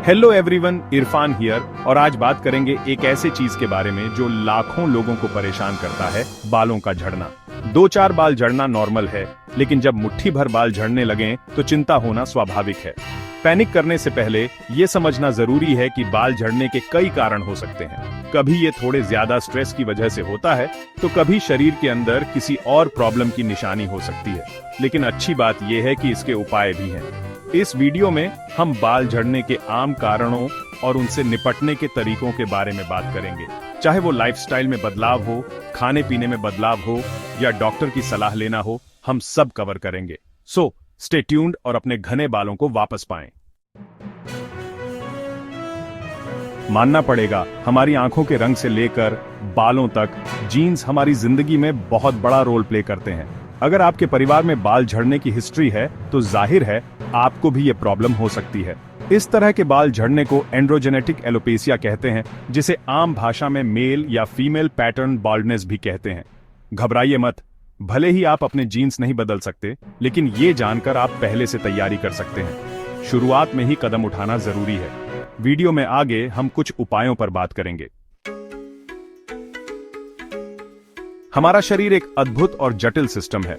Hello everyone, Irfan here. और आज बात करेंगे एक ऐसे चीज के बारे में जो लाखों लोगों को परेशान करता है, बालों का झड़ना। 2-4 बाल झड़ना नॉर्मल है, लेकिन जब मुट्ठी भर बाल झड़ने लगें तो चिंता होना स्वाभाविक है। पैनिक करने से पहले ये समझना जरूरी है कि बाल झड़ने के कई कारण हो सकते हैं। कभी ये थोड़े ज्यादा स्ट्रेस की वजह से होता है, तो कभी शरीर के अंदर किसी और प्रॉब्लम की निशानी हो सकती है। लेकिन अच्छी बात यह है कि इसके उपाय भी हैं। इस वीडियो में हम बाल झड़ने के आम कारणों और उनसे निपटने के तरीकों के बारे में बात करेंगे। चाहे वो लाइफस्टाइल में बदलाव हो, खाने पीने में बदलाव हो या डॉक्टर की सलाह लेना हो, हम सब कवर करेंगे। सो स्टे ट्यून्ड और अपने घने बालों को वापस पाएं। मानना पड़ेगा, हमारी आंखों के रंग से लेकर बालों तक जीन्स हमारी जिंदगी में बहुत बड़ा रोल प्ले करते हैं। अगर आपके परिवार में बाल झड़ने की हिस्ट्री है तो जाहिर है आपको भी ये प्रॉब्लम हो सकती है। इस तरह के बाल झड़ने को एंड्रोजेनेटिक एलोपेसिया कहते हैं, जिसे आम भाषा में मेल या फीमेल पैटर्न बाल्डनेस भी कहते हैं। घबराइए मत, भले ही आप अपने जीन्स नहीं बदल सकते, लेकिन ये जानकर आप पहले से तैयारी कर सकते हैं। शुरुआत में ही कदम उठाना जरूरी है। वीडियो में आगे हम कुछ उपायों पर बात करेंगे। हमारा शरीर एक अद्भुत और जटिल सिस्टम है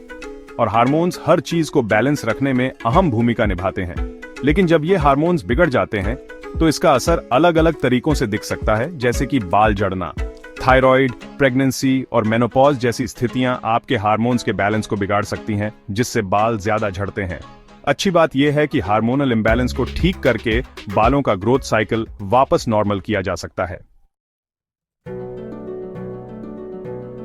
और हार्मोन्स हर चीज को बैलेंस रखने में अहम भूमिका निभाते हैं। लेकिन जब ये हार्मोन्स बिगड़ जाते हैं तो इसका असर अलग अलग तरीकों से दिख सकता है, जैसे कि बाल झड़ना। थायराइड, प्रेगनेंसी और मेनोपॉज जैसी स्थितियां आपके हार्मोन्स के बैलेंस को बिगाड़ सकती हैं, जिससे बाल ज्यादा झड़ते हैं। अच्छी बात यह है कि हार्मोनल इम्बैलेंस को ठीक करके बालों का ग्रोथ साइकिल वापस नॉर्मल किया जा सकता है।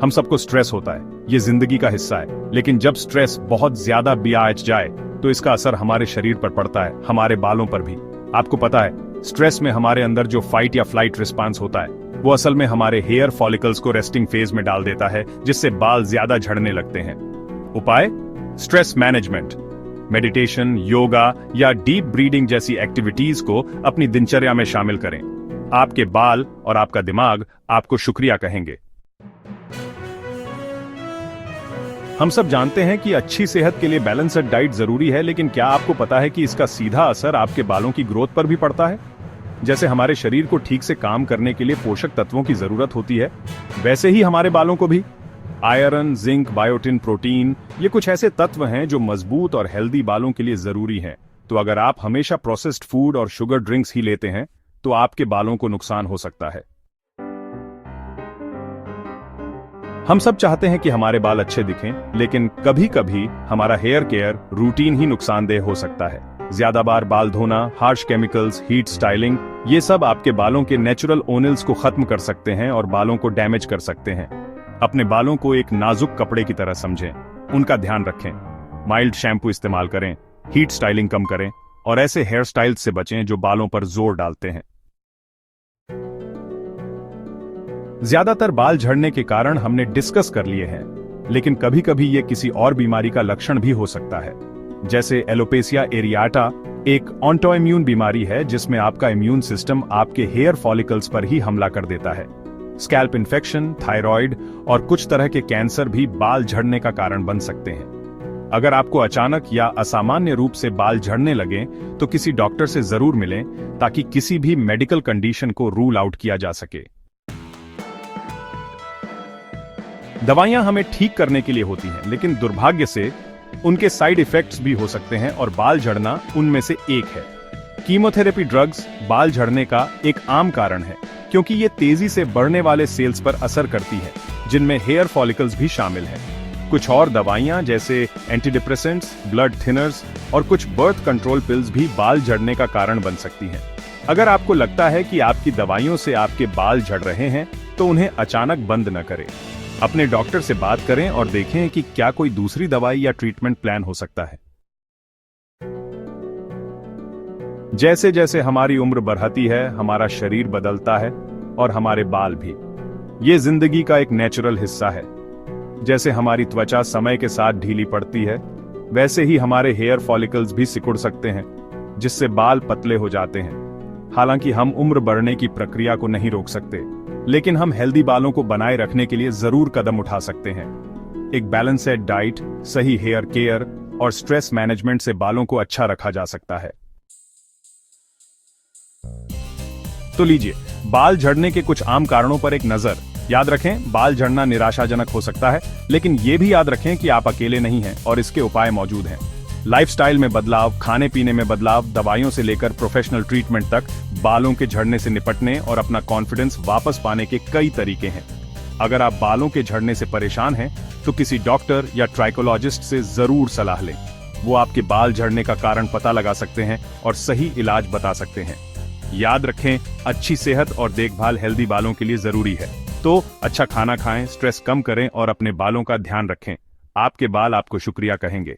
हम सबको स्ट्रेस होता है, ये जिंदगी का हिस्सा है। लेकिन जब स्ट्रेस बहुत ज्यादा ब्याज जाए तो इसका असर हमारे शरीर पर पड़ता है, हमारे बालों पर भी। आपको पता है, स्ट्रेस में हमारे अंदर जो फाइट या फ्लाइट रिस्पांस होता है, वो असल में हमारे हेयर फॉलिकल्स को रेस्टिंग फेज में डाल देता है, जिससे बाल ज्यादा झड़ने लगते हैं। उपाय: स्ट्रेस मैनेजमेंट, मेडिटेशन, योगा या डीप ब्रीदिंग जैसी एक्टिविटीज को अपनी दिनचर्या में शामिल करें। आपके बाल और आपका दिमाग आपको शुक्रिया कहेंगे। हम सब जानते हैं कि अच्छी सेहत के लिए बैलेंस्ड डाइट जरूरी है, लेकिन क्या आपको पता है कि इसका सीधा असर आपके बालों की ग्रोथ पर भी पड़ता है? जैसे हमारे शरीर को ठीक से काम करने के लिए पोषक तत्वों की जरूरत होती है, वैसे ही हमारे बालों को भी। आयरन, जिंक, बायोटिन, प्रोटीन, ये कुछ ऐसे तत्व हैं जो मजबूत और हेल्दी बालों के लिए जरूरी हैं। तो अगर आप हमेशा प्रोसेस्ड फूड और शुगर ड्रिंक्स ही लेते हैं तो आपके बालों को नुकसान हो सकता है। हम सब चाहते हैं कि हमारे बाल अच्छे दिखें, लेकिन कभी कभी हमारा हेयर केयर रूटीन ही नुकसानदेह हो सकता है। ज्यादा बार बाल धोना, हार्श केमिकल्स, हीट स्टाइलिंग, ये सब आपके बालों के नेचुरल ओनिल्स को खत्म कर सकते हैं और बालों को डैमेज कर सकते हैं। अपने बालों को एक नाजुक कपड़े की तरह समझें, उनका ध्यान रखें। माइल्ड शैम्पू इस्तेमाल करें, हीट स्टाइलिंग कम करें और ऐसे हेयर स्टाइल्स से बचें जो बालों पर जोर डालते हैं। ज्यादातर बाल झड़ने के कारण हमने डिस्कस कर लिए हैं, लेकिन कभी कभी ये किसी और बीमारी का लक्षण भी हो सकता है। जैसे एलोपेसिया एरियाटा एक ऑटोइम्यून बीमारी है, जिसमें आपका इम्यून सिस्टम आपके हेयर फॉलिकल्स पर ही हमला कर देता है। स्कैल्प इन्फेक्शन, थायराइड और कुछ तरह के कैंसर भी बाल झड़ने का कारण बन सकते हैं। अगर आपको अचानक या असामान्य रूप से बाल झड़ने लगे तो किसी डॉक्टर से जरूर मिलें, ताकि किसी भी मेडिकल कंडीशन को रूल आउट किया जा सके। दवाइयां हमें ठीक करने के लिए होती हैं, लेकिन दुर्भाग्य से उनके साइड इफेक्ट्स भी हो सकते हैं और बाल झड़ना उनमें से एक है। कीमोथेरेपी ड्रग्स बाल झड़ने का एक आम कारण है, क्योंकि ये तेजी से बढ़ने वाले सेल्स पर असर करती है, जिनमें हेयर फॉलिकल्स भी शामिल हैं। कुछ और दवाइयां जैसे एंटीडिप्रेसेंट्स, ब्लड थिनर्स और कुछ बर्थ कंट्रोल पिल्स भी बाल झड़ने का कारण बन सकती हैं। अगर आपको लगता है कि आपकी दवाइयों से आपके बाल झड़ रहे हैं, तो उन्हें अचानक बंद न करें। अपने डॉक्टर से बात करें और देखें कि क्या कोई दूसरी दवाई या ट्रीटमेंट प्लान हो सकता है। जैसे जैसे हमारी उम्र बढ़ती है, हमारा शरीर बदलता है और हमारे बाल भी। ये जिंदगी का एक नेचुरल हिस्सा है। जैसे हमारी त्वचा समय के साथ ढीली पड़ती है, वैसे ही हमारे हेयर फॉलिकल्स भी सिकुड़ सकते हैं, जिससे बाल पतले हो जाते हैं। हालांकि हम उम्र बढ़ने की प्रक्रिया को नहीं रोक सकते, लेकिन हम हेल्दी बालों को बनाए रखने के लिए जरूर कदम उठा सकते हैं। एक बैलेंस्ड डाइट, सही हेयर केयर और स्ट्रेस मैनेजमेंट से बालों को अच्छा रखा जा सकता है। तो लीजिए, बाल झड़ने के कुछ आम कारणों पर एक नजर। याद रखें, बाल झड़ना निराशाजनक हो सकता है, लेकिन ये भी याद रखें कि आप अकेले नहीं हैं और इसके उपाय मौजूद हैं। लाइफस्टाइल में बदलाव, खाने पीने में बदलाव, दवाइयों से लेकर प्रोफेशनल ट्रीटमेंट तक बालों के झड़ने से निपटने और अपना कॉन्फिडेंस वापस पाने के कई तरीके हैं। अगर आप बालों के झड़ने से परेशान हैं, तो किसी डॉक्टर या ट्राइकोलॉजिस्ट से जरूर सलाह लें। वो आपके बाल झड़ने का कारण पता लगा सकते हैं और सही इलाज बता सकते हैं। याद रखें, अच्छी सेहत और देखभाल हेल्दी बालों के लिए जरूरी है। तो अच्छा खाना खाएं, स्ट्रेस कम करें और अपने बालों का ध्यान रखें। आपके बाल आपको शुक्रिया कहेंगे।